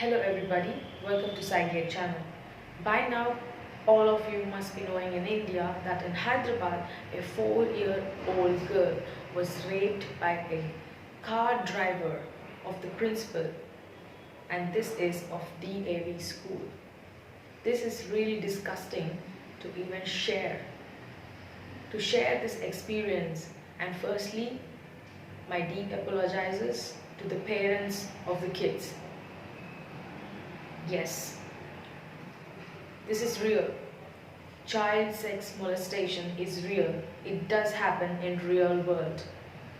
Hello everybody, welcome to SciGate channel. By now, all of you must be knowing in India that in Hyderabad, a 4-year-old girl was raped by a car driver of the principal, and this is of DAV school. This is really disgusting to even share. To share this experience, and firstly, my deep apologizes to the parents of the kids. Yes, this is real. Child sex molestation is real. It does happen in real world.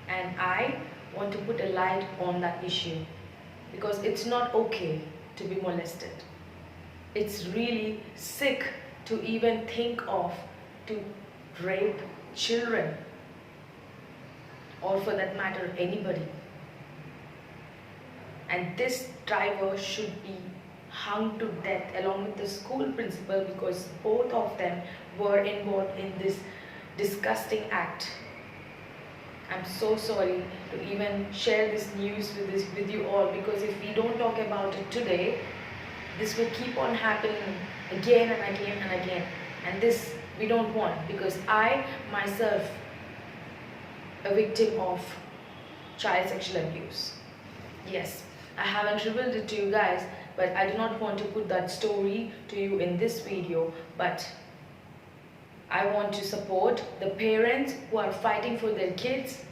And I want to put a light on that issue because it's not okay to be molested. It's really sick to even think of to rape children, or for that matter anybody. And this driver should be hung to death along with the school principal because both of them were involved in this disgusting act. I'm so sorry to even share this news with you all, because if we don't talk about it today, this will keep on happening again and again and again, and this we don't want, because I myself a victim of child sexual abuse. Yes, I haven't revealed it to you guys, but I do not want to put that story to you in this video, but I want to support the parents who are fighting for their kids,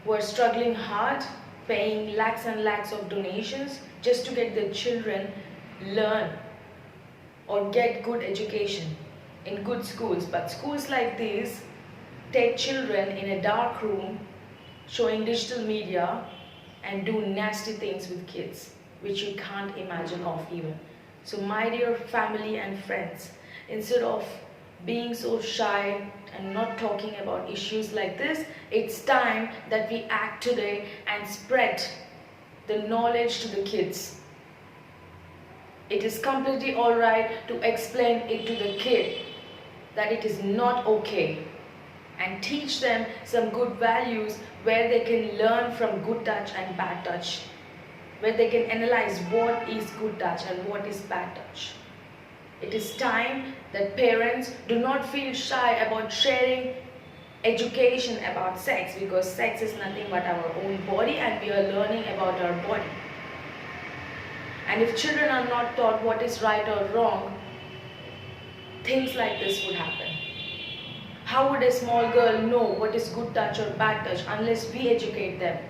who are struggling hard, paying lakhs and lakhs of donations just to get their children learn or get good education in good schools. But schools like these take children in a dark room showing digital media and do nasty things with kids, which you can't imagine of even. So my dear family and friends, instead of being so shy and not talking about issues like this, it's time that we act today and spread the knowledge to the kids. It is completely alright to explain it to the kid that it is not okay, and teach them some good values where they can learn from good touch and bad touch, where they can analyze what is good touch and what is bad touch. It is time that parents do not feel shy about sharing education about sex, because sex is nothing but our own body and we are learning about our body. And if children are not taught what is right or wrong, things like this would happen. How would a small girl know what is good touch or bad touch unless we educate them?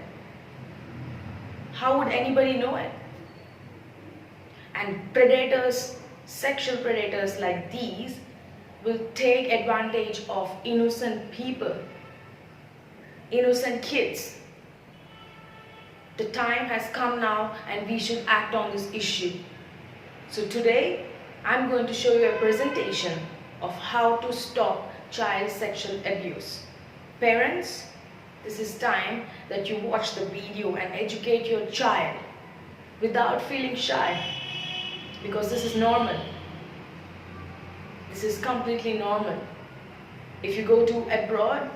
How would anybody know it? And predators, sexual predators like these, will take advantage of innocent people, innocent kids. The time has come now and we should act on this issue. So today, I'm going to show you a presentation of how to stop child sexual abuse. Parents, this is time that you watch the video and educate your child without feeling shy, because this is normal. This is completely normal. If you go to abroad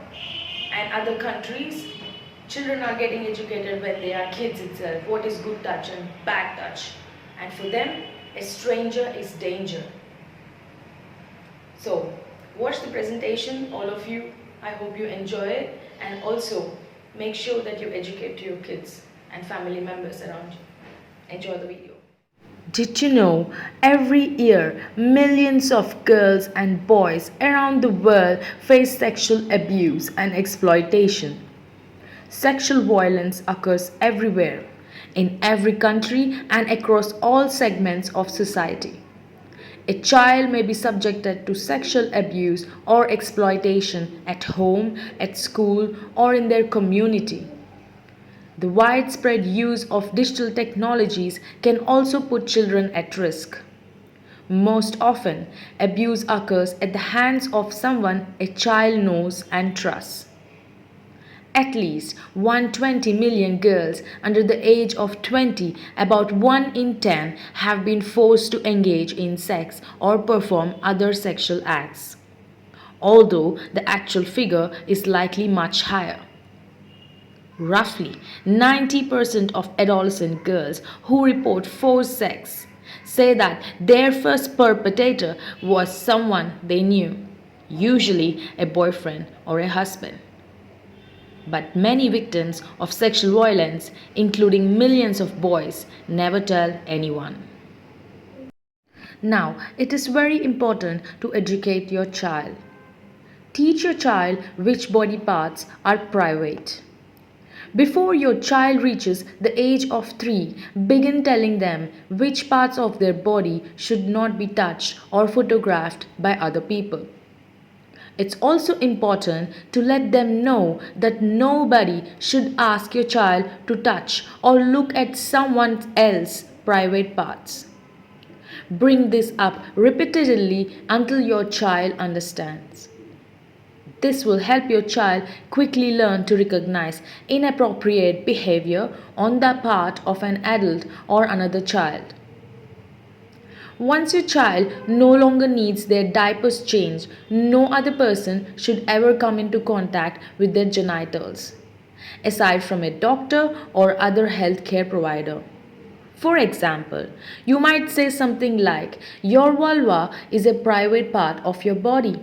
and other countries, children are getting educated when they are kids itself, what is good touch and bad touch. And for them, a stranger is danger. So, watch the presentation, all of you. I hope you enjoy it, and also make sure that you educate your kids and family members around you. Enjoy the video. Did you know every year millions of girls and boys around the world face sexual abuse and exploitation? Sexual violence occurs everywhere, in every country and across all segments of society. A child may be subjected to sexual abuse or exploitation at home, at school, or in their community. The widespread use of digital technologies can also put children at risk. Most often, abuse occurs at the hands of someone a child knows and trusts. At least 120 million girls under the age of 20, about 1 in 10, have been forced to engage in sex or perform other sexual acts, although the actual figure is likely much higher. Roughly 90% of adolescent girls who report forced sex say that their first perpetrator was someone they knew, usually a boyfriend or a husband. But many victims of sexual violence, including millions of boys, never tell anyone. Now, it is very important to educate your child. Teach your child which body parts are private. Before your child reaches the age of 3, begin telling them which parts of their body should not be touched or photographed by other people. It's also important to let them know that nobody should ask your child to touch or look at someone else's private parts. Bring this up repeatedly until your child understands. This will help your child quickly learn to recognize inappropriate behavior on the part of an adult or another child. Once your child no longer needs their diapers changed, no other person should ever come into contact with their genitals, aside from a doctor or other healthcare provider. For example, you might say something like, "Your vulva is a private part of your body.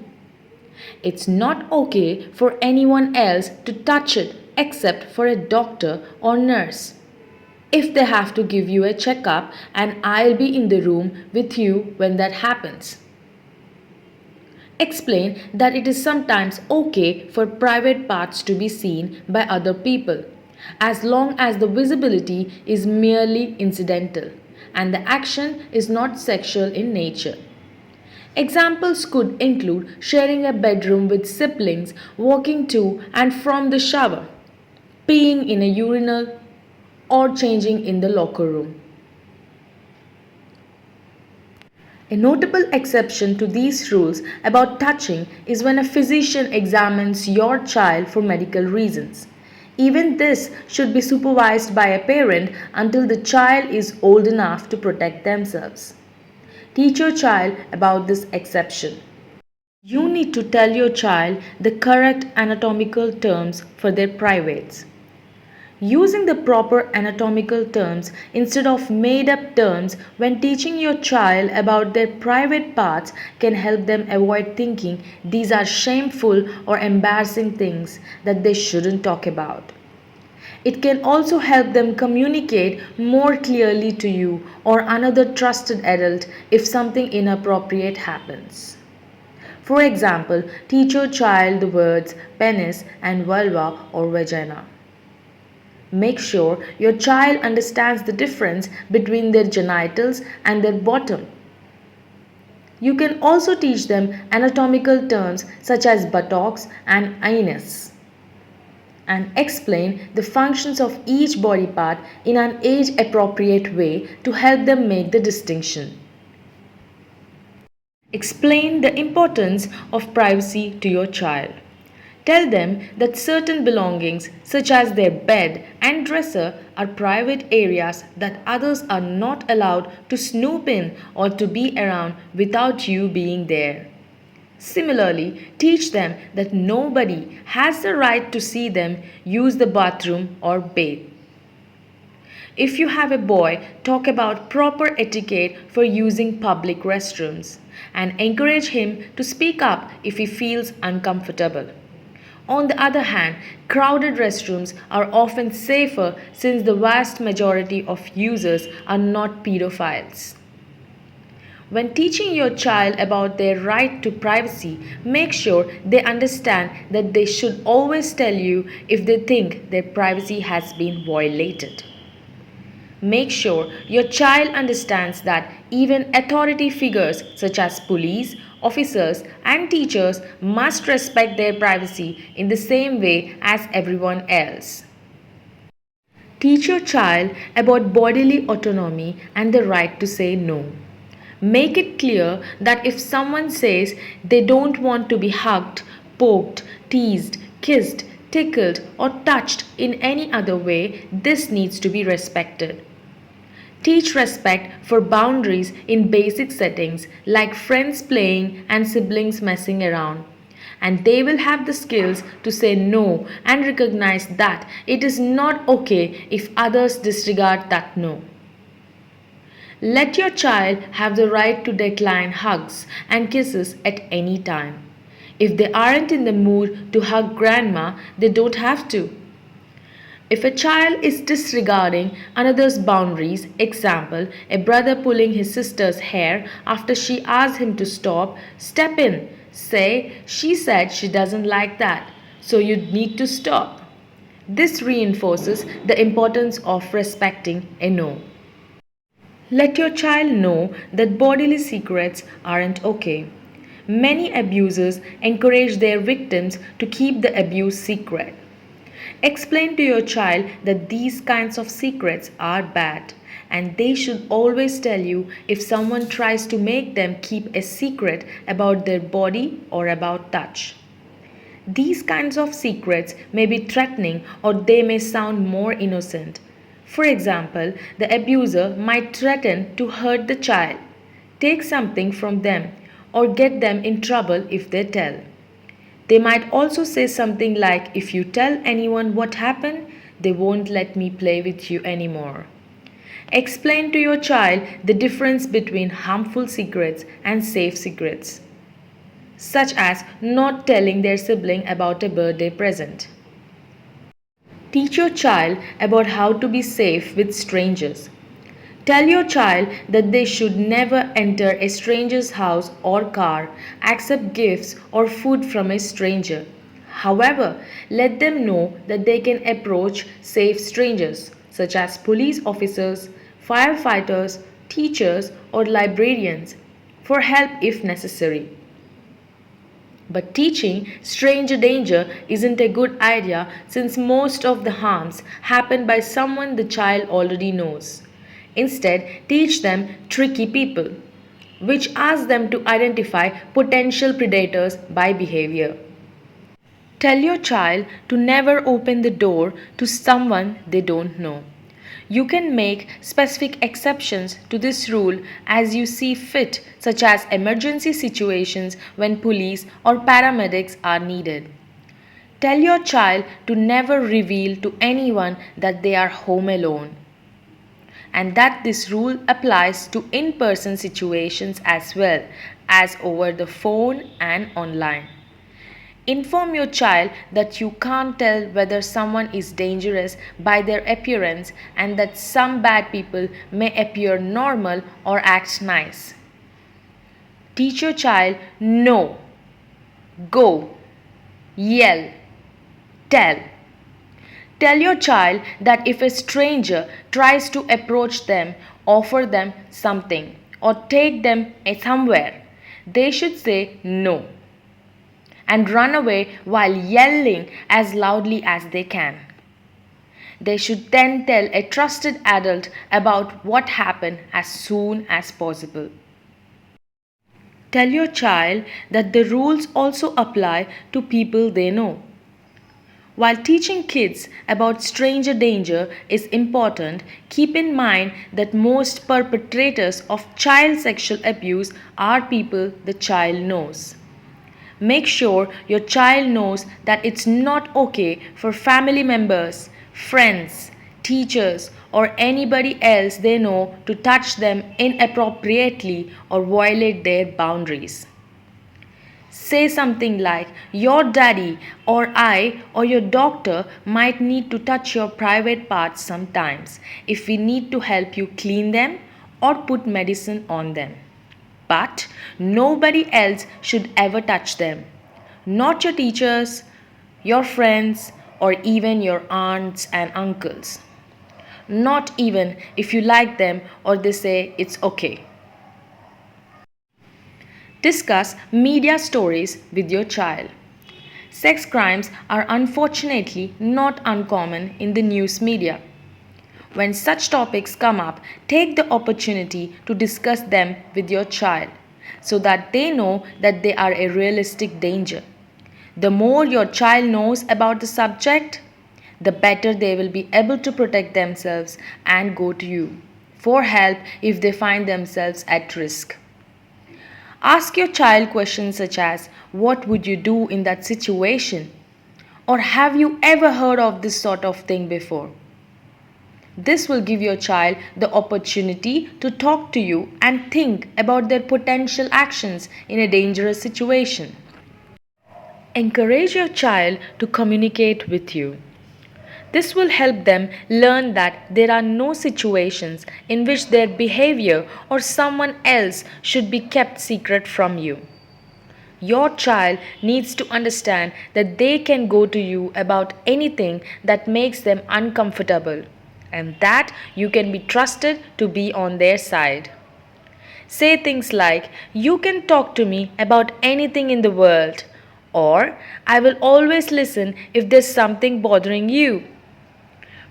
It's not okay for anyone else to touch it except for a doctor or nurse. If they have to give you a checkup, and I'll be in the room with you when that happens." Explain that it is sometimes okay for private parts to be seen by other people, as long as the visibility is merely incidental and the action is not sexual in nature. Examples could include sharing a bedroom with siblings, walking to and from the shower, peeing in a urinal, or changing in the locker room. A notable exception to these rules about touching is when a physician examines your child for medical reasons. Even this should be supervised by a parent until the child is old enough to protect themselves. Teach your child about this exception. You need to tell your child the correct anatomical terms for their privates. Using the proper anatomical terms instead of made up terms when teaching your child about their private parts can help them avoid thinking these are shameful or embarrassing things that they shouldn't talk about. It can also help them communicate more clearly to you or another trusted adult if something inappropriate happens. For example, teach your child the words penis and vulva or vagina. Make sure your child understands the difference between their genitals and their bottom. You can also teach them anatomical terms such as buttocks and anus, and explain the functions of each body part in an age appropriate way to help them make the distinction. Explain the importance of privacy to your child. Tell them that certain belongings, such as their bed and dresser, are private areas that others are not allowed to snoop in or to be around without you being there. Similarly, teach them that nobody has the right to see them use the bathroom or bathe. If you have a boy, talk about proper etiquette for using public restrooms and encourage him to speak up if he feels uncomfortable. On the other hand, crowded restrooms are often safer since the vast majority of users are not pedophiles. When teaching your child about their right to privacy, make sure they understand that they should always tell you if they think their privacy has been violated. Make sure your child understands that even authority figures such as police, officers, and teachers must respect their privacy in the same way as everyone else. Teach your child about bodily autonomy and the right to say no. Make it clear that if someone says they don't want to be hugged, poked, teased, kissed, tickled, or touched in any other way, this needs to be respected. Teach respect for boundaries in basic settings like friends playing and siblings messing around. and they will have the skills to say no and recognize that it is not okay if others disregard that no. Let your child have the right to decline hugs and kisses at any time. If they aren't in the mood to hug grandma, they don't have to. If a child is disregarding another's boundaries, example, a brother pulling his sister's hair after she asks him to stop, step in. Say, she said she doesn't like that, so you need to stop. This reinforces the importance of respecting a no. Let your child know that bodily secrets aren't okay. Many abusers encourage their victims to keep the abuse secret. Explain to your child that these kinds of secrets are bad and they should always tell you if someone tries to make them keep a secret about their body or about touch. These kinds of secrets may be threatening or they may sound more innocent. For example, the abuser might threaten to hurt the child, take something from them, or get them in trouble if they tell. They might also say something like, if you tell anyone what happened, they won't let me play with you anymore. Explain to your child the difference between harmful secrets and safe secrets, such as not telling their sibling about a birthday present. Teach your child about how to be safe with strangers. Tell your child that they should never enter a stranger's house or car, accept gifts or food from a stranger. However, let them know that they can approach safe strangers, such as police officers, firefighters, teachers, or librarians, for help if necessary. But teaching stranger danger isn't a good idea since most of the harms happen by someone the child already knows. Instead, teach them tricky people, which asks them to identify potential predators by behavior. Tell your child to never open the door to someone they don't know. You can make specific exceptions to this rule as you see fit, such as emergency situations when police or paramedics are needed. Tell your child to never reveal to anyone that they are home alone, and that this rule applies to in person situations as well as over the phone and online. Inform your child that you can't tell whether someone is dangerous by their appearance and that some bad people may appear normal or act nice. Teach your child no, go, yell, tell. Tell your child that if a stranger tries to approach them, offer them something, or take them somewhere, they should say no and run away while yelling as loudly as they can. They should then tell a trusted adult about what happened as soon as possible. Tell your child that the rules also apply to people they know. While teaching kids about stranger danger is important, keep in mind that most perpetrators of child sexual abuse are people the child knows. Make sure your child knows that it's not okay for family members, friends, teachers, or anybody else they know to touch them inappropriately or violate their boundaries. Say something like, your daddy or I or your doctor might need to touch your private parts sometimes if we need to help you clean them or put medicine on them. But nobody else should ever touch them. Not your teachers, your friends, or even your aunts and uncles. Not even if you like them or they say it's okay. Discuss media stories with your child. Sex crimes are unfortunately not uncommon in the news media. When such topics come up, take the opportunity to discuss them with your child so that they know that they are a realistic danger. The more your child knows about the subject, the better they will be able to protect themselves and go to you for help if they find themselves at risk. Ask your child questions such as, "What would you do in that situation?" Or "Have you ever heard of this sort of thing before?" This will give your child the opportunity to talk to you and think about their potential actions in a dangerous situation. Encourage your child to communicate with you. This will help them learn that there are no situations in which their behavior or someone else should be kept secret from you. Your child needs to understand that they can go to you about anything that makes them uncomfortable and that you can be trusted to be on their side. Say things like, "You can talk to me about anything in the world," or "I will always listen if there's something bothering you."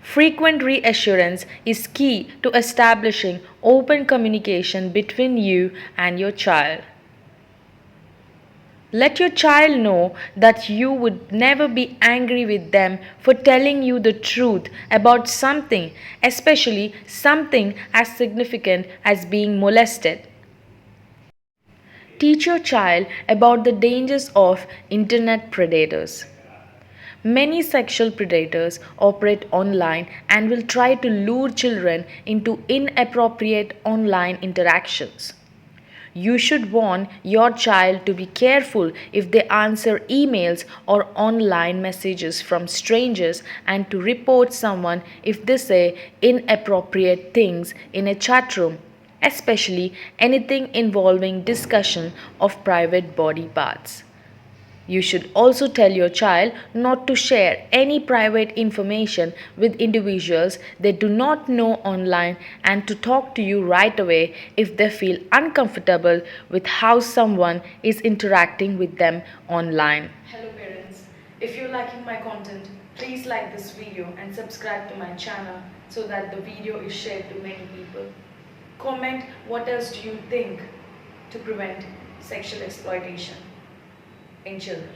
Frequent reassurance is key to establishing open communication between you and your child. Let your child know that you would never be angry with them for telling you the truth about something, especially something as significant as being molested. Teach your child about the dangers of internet predators. Many sexual predators operate online and will try to lure children into inappropriate online interactions. You should warn your child to be careful if they answer emails or online messages from strangers and to report someone if they say inappropriate things in a chat room, especially anything involving discussion of private body parts. You should also tell your child not to share any private information with individuals they do not know online and to talk to you right away if they feel uncomfortable with how someone is interacting with them online. Hello parents, if you're liking my content, please like this video and subscribe to my channel so that the video is shared to many people. Comment what else do you think to prevent sexual exploitation in children.